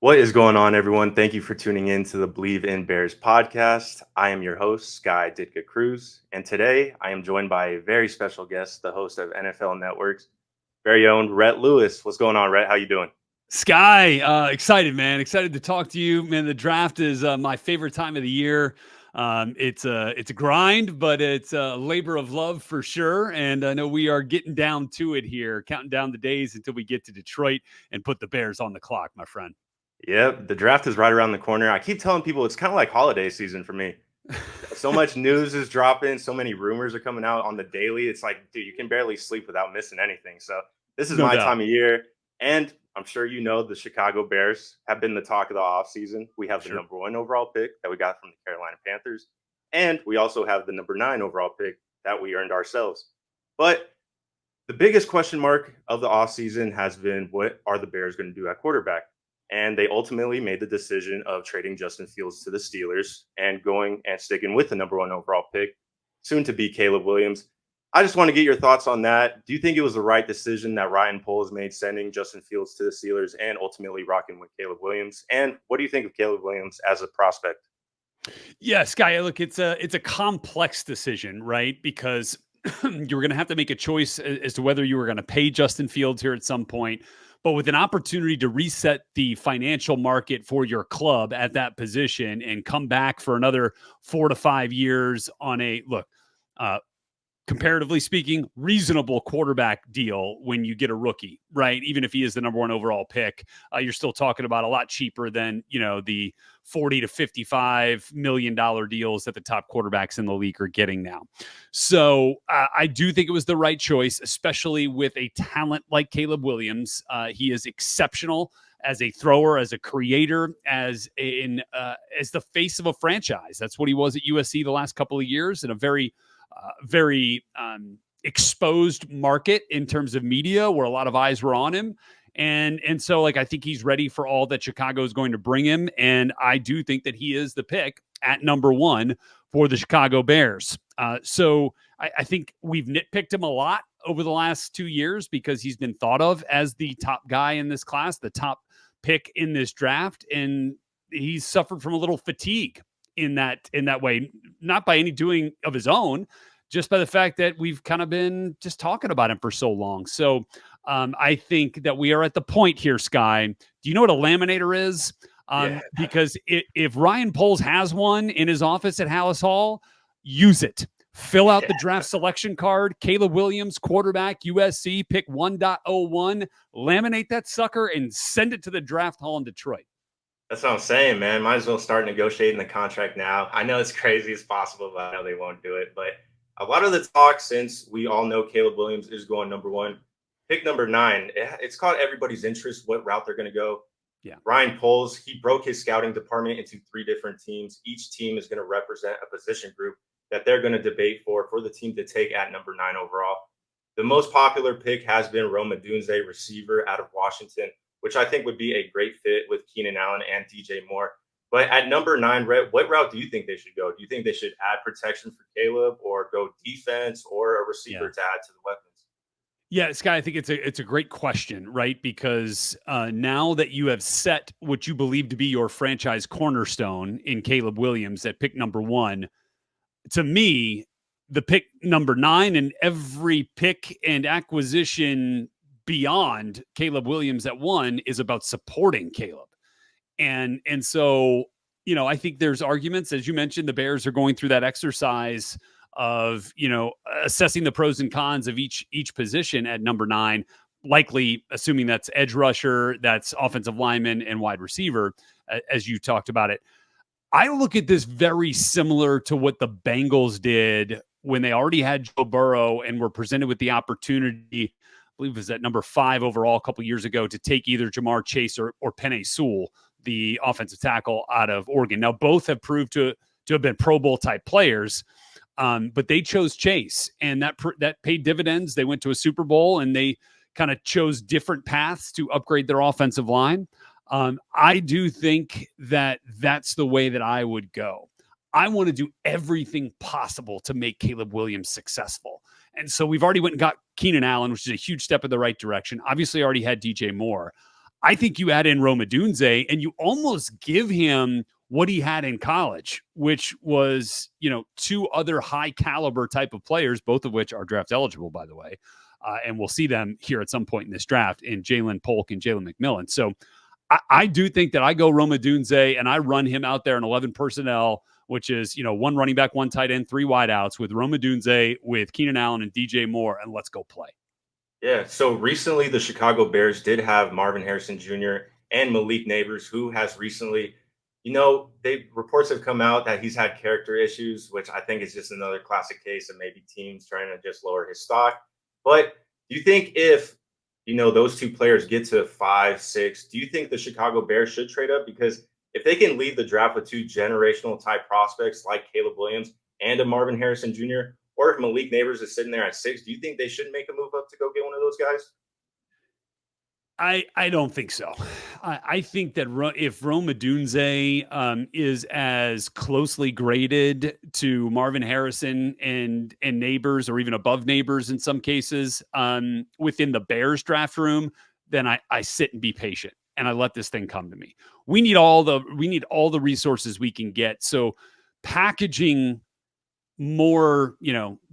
What is going on, everyone? Thank you for tuning in to the Bleav in Bears podcast. I am your host, Sky Ditka Cruz, and today I am joined by a very special guest, the host of NFL Network's very own Rhett Lewis. What's going on, Rhett? How you doing? Sky, excited, man. Excited to talk to you, man. The draft is my favorite time of the year. It's a grind, but it's a labor of love for sure. And I know we are getting down to it here, counting down the days until we get to Detroit and put the Bears on the clock, my friend. Yep, the draft is right around the corner. I keep telling people it's kind of like holiday season for me. So much news is dropping, so many rumors are coming out on the daily. It's like, dude, you can barely sleep without missing anything. So this is No my doubt. time of year. And I'm sure you know the Chicago Bears have been the talk of the offseason. We have the Sure. number 1 overall pick that we got from the Carolina Panthers. And we also have the number 9 overall pick that we earned ourselves. But the biggest question mark of the offseason has been, what are the Bears going to do at quarterback? And they ultimately made the decision of trading Justin Fields to the Steelers and going and sticking with the number 1 overall pick, soon to be Caleb Williams. I just want to get your thoughts on that. Do you think it was the right decision that Ryan Poles made, sending Justin Fields to the Steelers and ultimately rocking with Caleb Williams? And what do you think of Caleb Williams as a prospect? Yeah, Sky, look, it's a complex decision, right? Because you were going to have to make a choice as to whether you were going to pay Justin Fields here at some point, but with an opportunity to reset the financial market for your club at that position and come back for another 4 to 5 years on a look. Uh, Comparatively speaking, reasonable quarterback deal when you get a rookie, right? Even if he is the number 1 overall pick, you're still talking about a lot cheaper than, the $40 to $55 million deals that the top quarterbacks in the league are getting now. So I do think it was the right choice, especially with a talent like Caleb Williams. He is exceptional as a thrower, as a creator, as the face of a franchise. That's what he was at USC the last couple of years, in a very exposed market in terms of media, where a lot of eyes were on him. And so, like, I think he's ready for all that Chicago is going to bring him. And I do think that he is the pick at number 1 for the Chicago Bears. So I think we've nitpicked him a lot over the last 2 years because he's been thought of as the top guy in this class, the top pick in this draft. And he's suffered from a little fatigue in that way, not by any doing of his own, just by the fact that we've kind of been just talking about him for so long. So I think that we are at the point here, Sky. Do you know what a laminator is? Yeah. Because if Ryan Poles has one in his office at Hallis Hall, use it. Fill out the draft selection card. Caleb Williams, quarterback, USC, pick 1.01. Laminate that sucker and send it to the draft hall in Detroit. That's what I'm saying, man. Might as well start negotiating the contract now. I know it's crazy as possible, but I know they won't do it. But a lot of the talk, since we all know Caleb Williams is going number 1, pick number 9, it's caught everybody's interest what route they're going to go. Yeah. Ryan Poles, he broke his scouting department into 3 different teams. Each team is going to represent a position group that they're going to debate for the team to take at number 9 overall. The most popular pick has been Rome Odunze, receiver out of Washington, which I think would be a great fit with Keenan Allen and DJ Moore. But at number 9, Rhett, what route do you think they should go? Do you think they should add protection for Caleb, or go defense, or a receiver to add to the weapons? Yeah, Sky, I think it's a great question, right? Because now that you have set what you believe to be your franchise cornerstone in Caleb Williams at pick number 1, to me, the pick number 9 and every pick and acquisition beyond Caleb Williams at 1 is about supporting Caleb. And so, I think there's arguments, as you mentioned, the Bears are going through that exercise of, assessing the pros and cons of each position at number 9, likely assuming that's edge rusher, that's offensive lineman, and wide receiver, as you talked about it. I look at this very similar to what the Bengals did when they already had Joe Burrow and were presented with the opportunity, I Bleav it was at number 5 overall a couple years ago, to take either Jamar Chase or Penei Sewell, the offensive tackle out of Oregon. Now, both have proved to have been Pro Bowl type players, but they chose Chase, and that paid dividends. They went to a Super Bowl, and they kind of chose different paths to upgrade their offensive line. I do think that that's the way that I would go. I want to do everything possible to make Caleb Williams successful. And so we've already went and got Keenan Allen, which is a huge step in the right direction. Obviously, already had DJ Moore. I think you add in Rome Odunze and you almost give him what he had in college, which was, two other high caliber type of players, both of which are draft eligible, by the way. And we'll see them here at some point in this draft in Jalen Polk and Jalen McMillan. So I do think that I go Rome Odunze and I run him out there in 11 personnel, which is, one running back, one tight end, three wideouts with Rome Odunze, with Keenan Allen and DJ Moore, and let's go play. Yeah. So recently, the Chicago Bears did have Marvin Harrison Jr. and Malik Neighbors, who has recently, reports have come out that he's had character issues, which I think is just another classic case of maybe teams trying to just lower his stock. But do you think if, those two players get to 5, 6, do you think the Chicago Bears should trade up? Because if they can leave the draft with two generational type prospects like Caleb Williams and a Marvin Harrison Jr., or if Malik Neighbors is sitting there at 6, do you think they should make a move up to go get one of those guys? I don't think so. I think that if Rome Odunze is as closely graded to Marvin Harrison and Neighbors, or even above Neighbors in some cases, within the Bears draft room, then I sit and be patient and I let this thing come to me. We need all the resources we can get. So packaging more,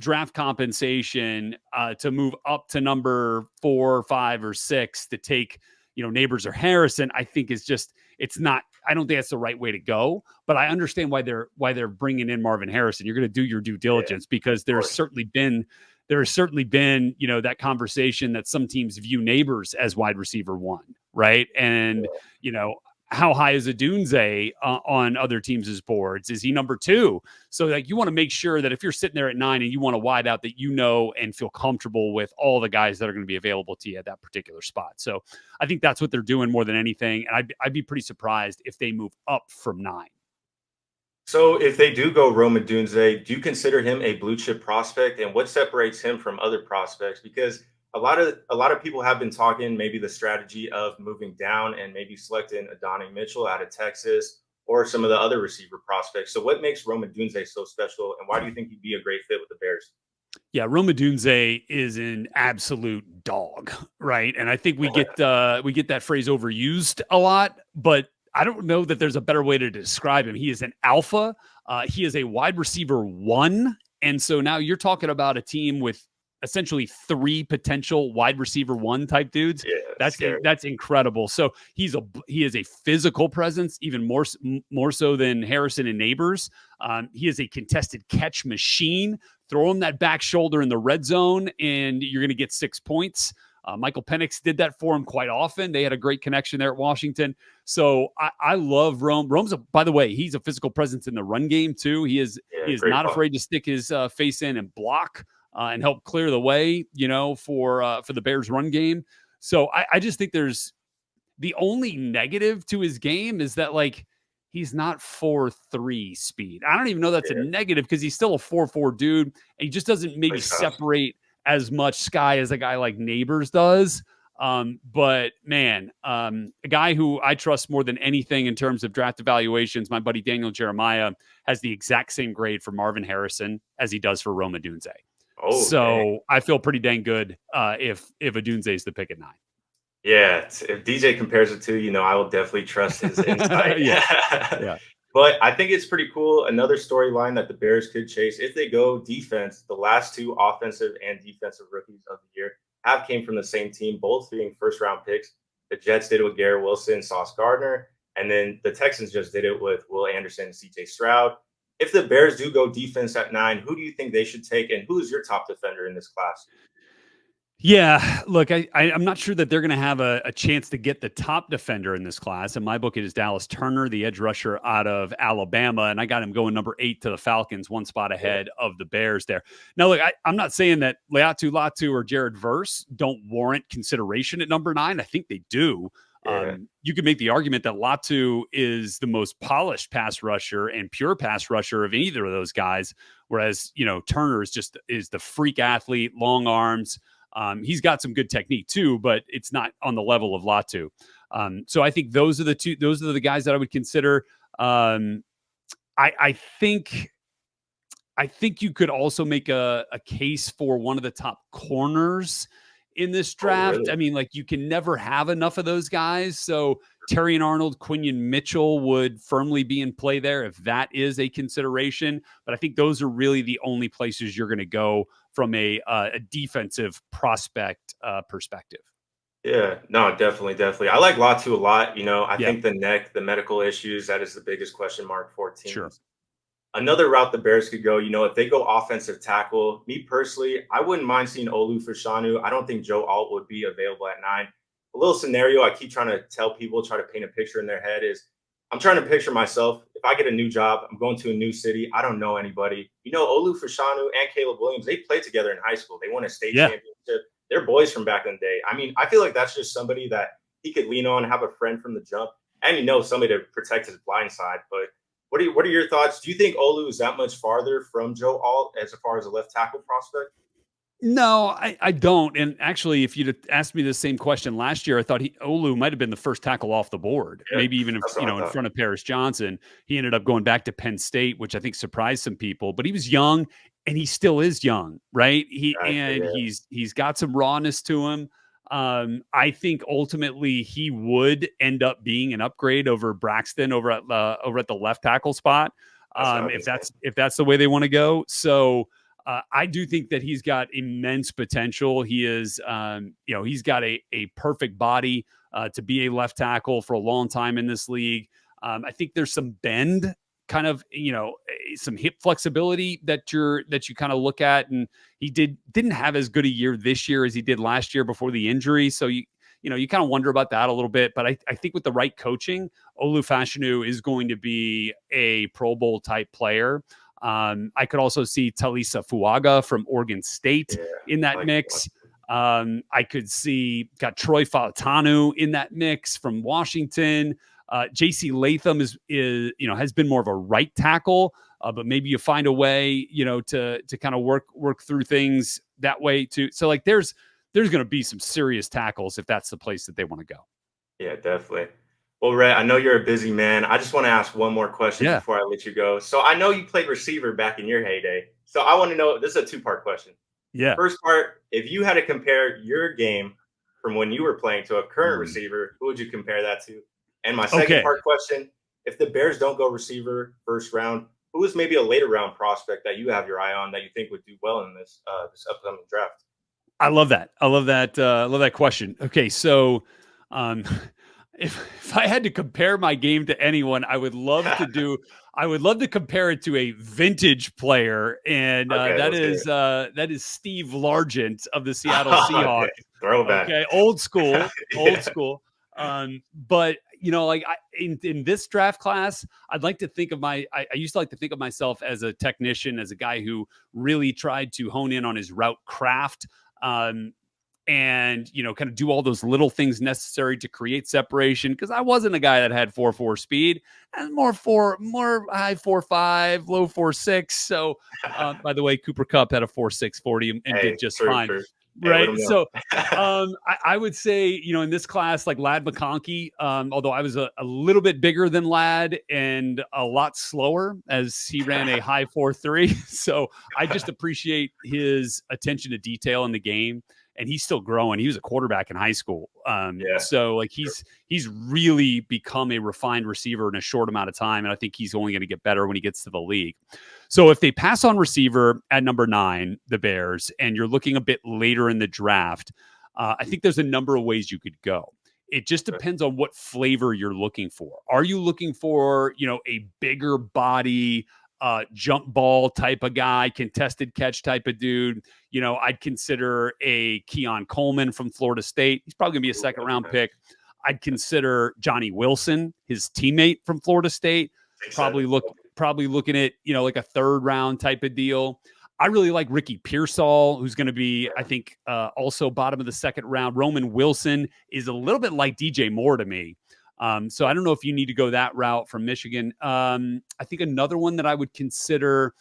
draft compensation to move up to number 4, 5, or 6 to take, Neighbors or Harrison, I think is just, it's not, I don't think that's the right way to go, but I understand why they're bringing in Marvin Harrison. You're going to do your due diligence because there's certainly been, that conversation that some teams view Neighbors as wide receiver 1. Right. And, how high is Odunze on other teams' boards? Is he number 2? So you want to make sure that if you're sitting there at 9 and you want to wide out, that and feel comfortable with all the guys that are going to be available to you at that particular spot. So I think that's what they're doing more than anything. And I'd be pretty surprised if they move up from 9. So if they do go Rome Odunze, do you consider him a blue chip prospect? And what separates him from other prospects? Because a lot of people have been talking maybe the strategy of moving down and maybe selecting Adonai Mitchell out of Texas or some of the other receiver prospects. So what makes Rome Odunze so special, and why do you think he'd be a great fit with the Bears? Yeah, Rome Odunze is an absolute dog, right? And I think we get that phrase overused a lot, but I don't know that there's a better way to describe him. He is an alpha. He is a wide receiver 1, and so now you're talking about a team with essentially 3 potential wide receiver 1 type dudes. Yeah, that's incredible. So he is a physical presence, even more so than Harrison and Neighbors. He is a contested catch machine. Throw him that back shoulder in the red zone, and you're going to get 6 points. Michael Penix did that for him quite often. They had a great connection there at Washington. So I love Rome. By the way, he's a physical presence in the run game too. He is not afraid to stick his face in and block. And help clear the way, for the Bears run game. So I just think there's the only negative to his game is that he's not 4.3 speed. I don't even know that's a negative because he's still a 4.4 dude. And he just doesn't maybe separate as much sky as a guy like Neighbors does. But man, a guy who I trust more than anything in terms of draft evaluations, my buddy Daniel Jeremiah has the exact same grade for Marvin Harrison as he does for Rome Odunze. Oh, so dang. I feel pretty dang good if Odunze is the pick at 9. Yeah, if DJ compares it to, I will definitely trust his insight. Yeah. But I think it's pretty cool. Another storyline that the Bears could chase if they go defense. The last 2 offensive and defensive rookies of the year have came from the same team, both being first-round picks. The Jets did it with Garrett Wilson, Sauce Gardner, and then the Texans just did it with Will Anderson and CJ Stroud. If the Bears do go defense at 9, who do you think they should take, and who is your top defender in this class? Yeah, look, I'm not sure that they're going to have a chance to get the top defender in this class. In my book, it is Dallas Turner, the edge rusher out of Alabama, and I got him going number 8 to the Falcons, 1 spot ahead of the Bears there. Now, look, I'm not saying that Leatu Latu or Jared Verse don't warrant consideration at number 9. I think they do. Yeah. You could make the argument that Latu is the most polished pass rusher and pure pass rusher of either of those guys, whereas, Turner is the freak athlete, long arms. He's got some good technique too, but it's not on the level of Latu. So I think those are the guys that I would consider. I think you could also make a case for one of the top corners in this Oh, draft. really? I mean, like you can never have enough of those guys. So Terrion Arnold, Quinion Mitchell would firmly be in play there if that is a consideration. But I think those are really the only places you're going to go from a defensive prospect perspective. Yeah, no, definitely, definitely. I like Latu a lot. I Yeah, think the neck, the medical issues, that is the biggest question mark for sure. teams. Another route the Bears could go, if they go offensive tackle, me personally, I wouldn't mind seeing Olu Fashanu. I don't think Joe Alt would be available at 9. A little scenario I keep trying to tell people, try to paint a picture in their head is I'm trying to picture myself. If I get a new job, I'm going to a new city. I don't know anybody. Olu Fashanu and Caleb Williams, they played together in high school. They won a state Yeah. championship. They're boys from back in the day. I mean, I feel like that's just somebody that he could lean on, have a friend from the jump, and somebody to protect his blind side. But what are your thoughts? Do you think Olu is that much farther from Joe Alt as far as a left tackle prospect? No, I don't. And actually, if you'd asked me the same question last year, I thought Olu might have been the first tackle off the board, Yeah, maybe even that's what I in thought. front of Paris Johnson. He ended up going back to Penn State, which I think surprised some people. But he was young, and he still is young, right? Exactly. Yeah. He's got some rawness to him. I think ultimately he would end up being an upgrade over Braxton over at the left tackle spot. That's what I was saying. If that's the way they want to go. So I do think that he's got immense potential. He is, he's got a perfect body to be a left tackle for a long time in this league. I think there's some bend, kind of, some hip flexibility that you kind of look at, and he didn't have as good a year this year as he did last year before the injury. So you kind of wonder about that a little bit. But I think with the right coaching, Olu Fashanu is going to be a Pro Bowl type player. I could also see Talisa Fuaga from Oregon State Yeah. in that Like, mix. I could see got Troy Fautanu in that mix from Washington. JC Latham is has been more of a right tackle, but maybe you find a way to kind of work through things that way too. So like there's going to be some serious tackles if that's the place that they want to go. yeah, definitely. Well, Rhett, I know you're a busy man. I just want to ask one more question Yeah, before I let you go. So I know you played receiver back in your heyday. So I want to know, this is a two-part question. yeah. First part, if you had to compare your game from when you were playing to a current Mm. receiver, who would you compare that to? And my second Okay. part question, if the Bears don't go receiver first round, who is maybe a later round prospect that you have your eye on that you think would do well in this upcoming draft? I love that. I love that. I love that question. Okay, so um, if I had to compare my game to anyone, I would love to compare it to a vintage player, and Okay, let's hear it. that is Steve Largent of the Seattle Seahawks. Okay, throwback. Okay, old school, old Yeah, school. But like in this draft class, I'd like to think of I used to like to think of myself as a technician, as a guy who really tried to hone in on his route craft. And kind of do all those little things necessary to create separation, because I wasn't a guy that had 4.4 speed, and more high 4.5, low 4.6. So by the way, Cooper Kupp had a 4.6 40 and hey, did just true, fine. true. Hey, let Right. him know. So I would say, in this class, like Lad McConkey, although I was a little bit bigger than Lad and a lot slower, as he ran a high 4.3. So I just appreciate his attention to detail in the game. And he's still growing. He was a quarterback in high school. Yeah, So like true. he's really become a refined receiver in a short amount of time. And I think he's only going to get better when he gets to the league. So if they pass on receiver at number 9, the Bears, and you're looking a bit later in the draft, I think there's a number of ways you could go. It just depends on what flavor you're looking for. Are you looking for, a bigger body, jump ball type of guy, contested catch type of dude? I'd consider a Keon Coleman from Florida State. He's probably going to be a Ooh, second that'd be round nice. pick. I'd consider Johnny Wilson, his teammate from Florida State. 6'7". Probably looking at, like a third round type of deal. I really like Ricky Pearsall, who's going to be, I think, also bottom of the second round. Roman Wilson is a little bit like DJ Moore to me. So I don't know if you need to go that route from Michigan. I think another one that I would consider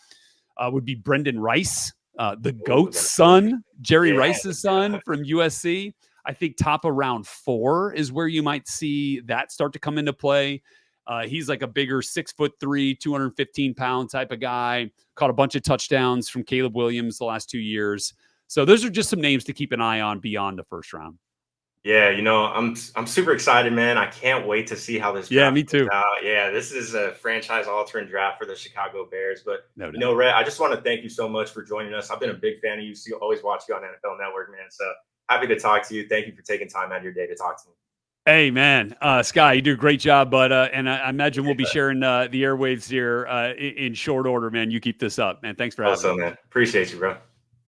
would be Brendan Rice, the Ooh, GOAT's that's funny. son, Jerry Yeah. Rice's son from USC. I think top of round 4 is where you might see that start to come into play. He's like a bigger 6'3", 215-pound type of guy. Caught a bunch of touchdowns from Caleb Williams the last 2 years. So those are just some names to keep an eye on beyond the first round. Yeah, I'm super excited, man. I can't wait to see how this Yeah, draft me plays too. out. Yeah, this is a franchise altering draft for the Chicago Bears. But No doubt. Rhett, I just want to thank you so much for joining us. I've been a big fan of you. See, always watch you on NFL Network, man. So happy to talk to you. Thank you for taking time out of your day to talk to me. Hey man, Sky, you do a great job, but and I imagine we'll be sharing the airwaves here in short order, man. You keep this up, man. Thanks for having Also, me. man, appreciate you, bro.